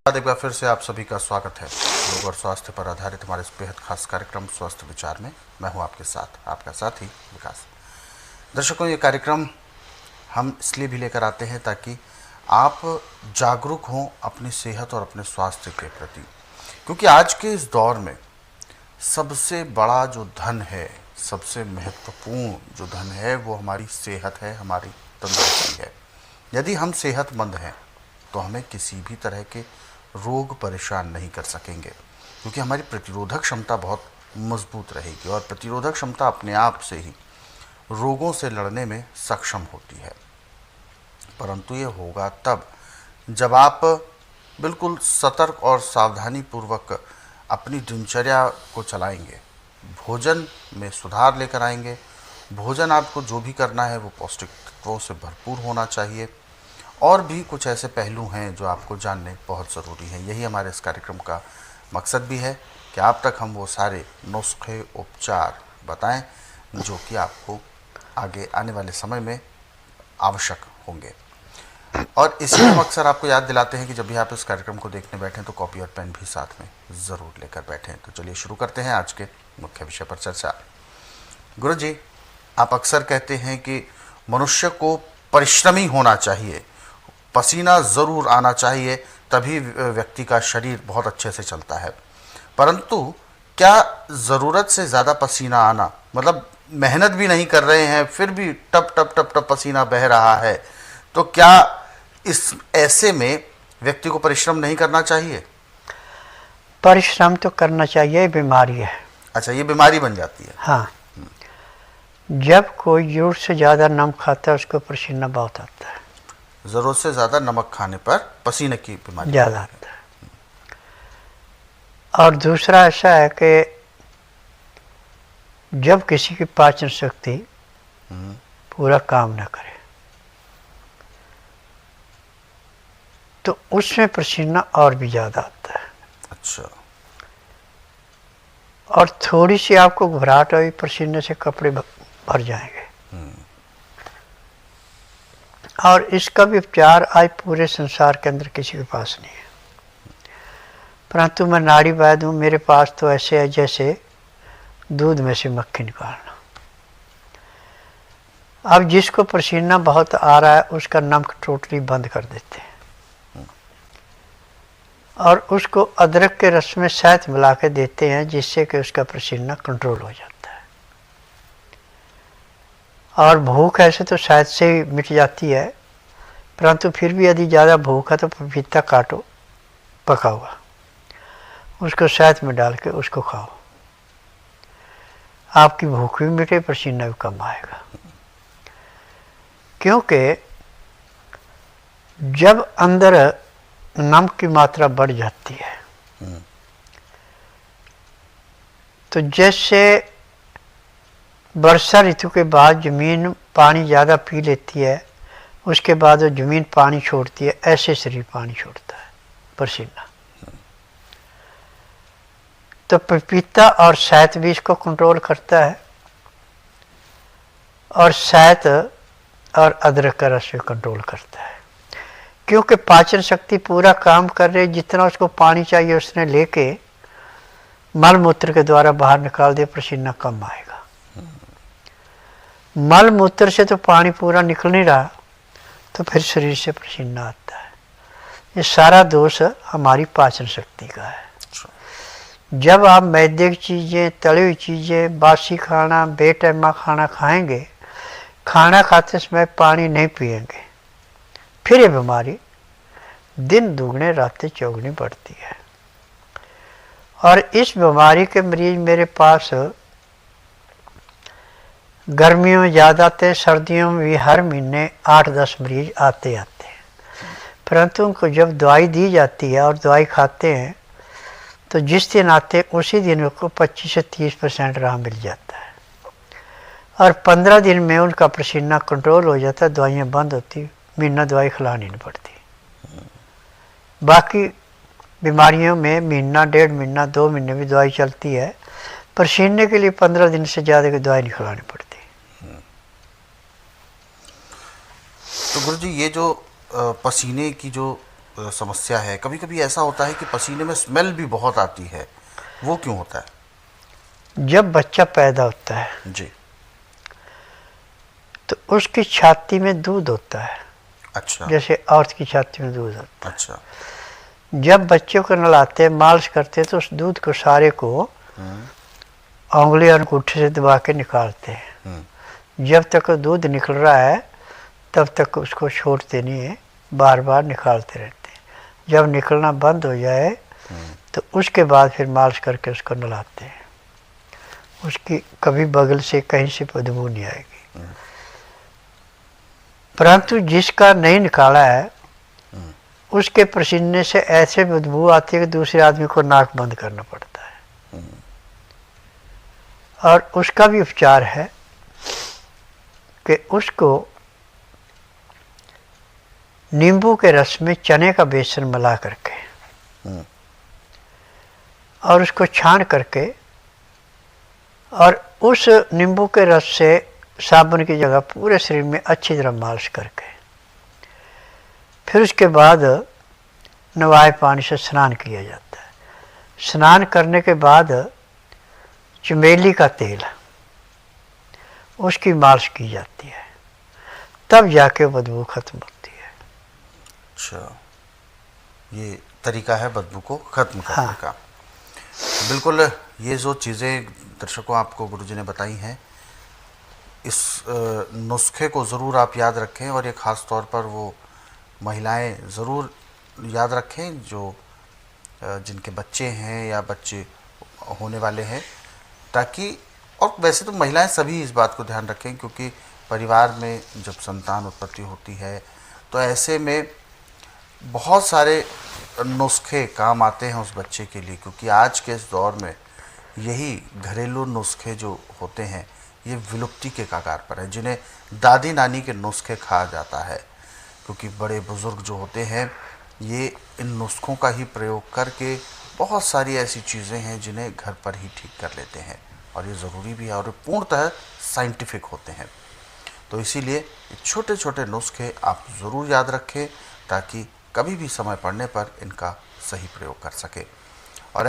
एक बार फिर से आप सभी का स्वागत है योग और स्वास्थ्य पर आधारित हमारे इस बेहद खास कार्यक्रम स्वस्थ विचार में। मैं हूं आपके साथ, आपका साथी विकास। दर्शकों, ये कार्यक्रम हम इसलिए भी लेकर आते हैं ताकि आप जागरूक हों अपनी सेहत और अपने स्वास्थ्य के प्रति, क्योंकि आज के इस दौर में सबसे बड़ा जो धन है, सबसे महत्वपूर्ण जो धन है वो हमारी सेहत है, हमारी तंदुरुस्ती है। यदि हम सेहतमंद हैं तो हमें किसी भी तरह के रोग परेशान नहीं कर सकेंगे, क्योंकि हमारी प्रतिरोधक क्षमता बहुत मजबूत रहेगी और प्रतिरोधक क्षमता अपने आप से ही रोगों से लड़ने में सक्षम होती है। परंतु ये होगा तब जब आप बिल्कुल सतर्क और सावधानी पूर्वक अपनी दिनचर्या को चलाएंगे, भोजन में सुधार लेकर आएंगे। भोजन आपको जो भी करना है वो पौष्टिक तत्वों से भरपूर होना चाहिए, और भी कुछ ऐसे पहलू हैं जो आपको जानने बहुत ज़रूरी हैं। यही हमारे इस कार्यक्रम का मकसद भी है कि आप तक हम वो सारे नुस्खे उपचार बताएं जो कि आपको आगे आने वाले समय में आवश्यक होंगे। और इसी में अक्सर आपको याद दिलाते हैं कि जब भी आप इस कार्यक्रम को देखने बैठें तो कॉपी और पेन भी साथ में ज़रूर लेकर बैठें। तो चलिए शुरू करते हैं आज के मुख्य विषय पर चर्चा। गुरु जी, आप अक्सर कहते हैं कि मनुष्य को परिश्रमी होना चाहिए, पसीना ज़रूर आना चाहिए, तभी व्यक्ति का शरीर बहुत अच्छे से चलता है। परंतु क्या ज़रूरत से ज़्यादा पसीना आना, मतलब मेहनत भी नहीं कर रहे हैं फिर भी टप टप टप टप पसीना बह रहा है, तो क्या इस ऐसे में व्यक्ति को परिश्रम नहीं करना चाहिए? परिश्रम तो करना चाहिए, बीमारी है। अच्छा, ये बीमारी बन जाती है। हाँ, जब कोई जरूरत से ज़्यादा नमक खाता है उसको पसीना बहुत आता है। ज़रूरत से ज़्यादा नमक खाने पर पसीने की बीमारी ज़्यादा आता है। और दूसरा ऐसा है कि जब किसी की पाचन शक्ति पूरा काम न करे तो उसमें पसीना और भी ज़्यादा आता है। अच्छा। और थोड़ी सी आपको घबराहट हुई, पसीने से कपड़े भर जाएंगे। और इसका भी उपचार आज पूरे संसार के अंदर किसी के पास नहीं है। परंतु मैं नाड़ी वैद्य हूँ, मेरे पास तो ऐसे है जैसे दूध में से मक्खी निकालना। अब जिसको पसीना बहुत आ रहा है उसका नमक टोटली बंद कर देते हैं और उसको अदरक के रस में शहद मिला के देते हैं, जिससे कि उसका पसीना कंट्रोल हो जाता है। और भूख ऐसे तो शहद से ही मिट जाती है, परंतु फिर भी यदि ज़्यादा भूख है तो पपीता काटो पका हुआ, उसको शहद में डाल के उसको खाओ, आपकी भूख भी मिटे, पसीना भी कम आएगा। क्योंकि जब अंदर नमक की मात्रा बढ़ जाती है तो जैसे वर्षा ऋतु के बाद ज़मीन पानी ज़्यादा पी लेती है, उसके बाद वो ज़मीन पानी छोड़ती है, ऐसे शरीर पानी छोड़ता है, पसीना। तो पपीता और शहद भी इसको कंट्रोल करता है, और शहद और अदरक का रस भी कंट्रोल करता है। क्योंकि पाचन शक्ति पूरा काम कर रही, जितना उसको पानी चाहिए उसने लेके मल मूत्र के द्वारा बाहर निकाल दिया, पसीना कम आएगा। मल मूत्र से तो पानी पूरा निकल नहीं रहा, तो फिर शरीर से पसीना आता है। ये सारा दोष हमारी पाचन शक्ति का है। जब आप मैदे की चीज़ें, तली हुई चीज़ें, बासी खाना, बेटैमा खाना खाएंगे, खाना खाते समय पानी नहीं पिएंगे, फिर ये बीमारी दिन दुगने रातें चौगुनी बढ़ती है। और इस बीमारी के मरीज मेरे पास गर्मियों में ज़्यादा आते हैं, सर्दियों में भी हर महीने 8-10 मरीज आते हैं। परंतु उनको जब दवाई दी जाती है और दवाई खाते हैं तो जिस दिन आते हैं उसी दिन उनको 25 से 30% राह मिल जाता है, और 15 दिन में उनका पसीना कंट्रोल हो जाता है, दवाइयाँ बंद होती, महीना दवाई खिलानी नहीं पड़ती। बाकी बीमारियों में महीना, 1.5 महीना, 2 महीने भी दवाई चलती है, पसीने के लिए 15 दिन से ज़्यादा की दवाई नहीं खिलानी पड़ती। तो गुरु जी, ये जो पसीने की जो समस्या है, कभी कभी ऐसा होता है कि पसीने में स्मेल भी बहुत आती है, वो क्यों होता है? जब बच्चा पैदा होता है जी। तो उसकी छाती में दूध होता है, अच्छा। जैसे औरत की छाती में दूध होता अच्छा। है। जब बच्चे को नहलाते मालिश करते तो उस दूध को सारे को उंगली और अंगूठे से दबा के निकालते हैं। जब तक दूध निकल रहा है तब तक उसको छोड़ते नहीं है, बार बार निकालते रहते हैं। जब निकलना बंद हो जाए तो उसके बाद फिर मालिश करके उसको नहलाते हैं। उसकी कभी बगल से कहीं से बदबू नहीं आएगी। परंतु जिसका नहीं निकाला है उसके पसीने से ऐसे बदबू आती है कि दूसरे आदमी को नाक बंद करना पड़ता है। और उसका भी उपचार है कि उसको नींबू के रस में चने का बेसन मिला करके और उसको छान करके और उस नींबू के रस से साबुन की जगह पूरे शरीर में अच्छी तरह मालिश करके फिर उसके बाद नवाए पानी से स्नान किया जाता है। स्नान करने के बाद चमेली का तेल उसकी मालिश की जाती है, तब जाके बदबू खत्म होती है। अच्छा, ये तरीका है बदबू को खत्म करने हाँ। का। बिल्कुल, ये जो चीज़ें दर्शकों आपको गुरुजी ने बताई हैं, इस नुस्खे को ज़रूर आप याद रखें और ये ख़ास तौर पर वो महिलाएं ज़रूर याद रखें जो जिनके बच्चे हैं या बच्चे होने वाले हैं, ताकि, और वैसे तो महिलाएं सभी इस बात को ध्यान रखें, क्योंकि परिवार में जब संतान उत्पत्ति होती है तो ऐसे में बहुत सारे नुस्खे काम आते हैं उस बच्चे के लिए, क्योंकि आज के इस दौर में यही घरेलू नुस्खे जो होते हैं ये विलुप्ति के कगार पर हैं, जिन्हें दादी नानी के नुस्खे कहा जाता है, क्योंकि बड़े बुज़ुर्ग जो होते हैं ये इन नुस्खों का ही प्रयोग करके बहुत सारी ऐसी चीज़ें हैं जिन्हें घर पर ही ठीक कर लेते हैं, और ये ज़रूरी भी है और पूर्णतः साइंटिफिक होते हैं। तो इसीलिए ये छोटे छोटे नुस्खे आप ज़रूर याद रखें ताकि कभी भी समय पड़ने पर इनका सही प्रयोग कर सके। और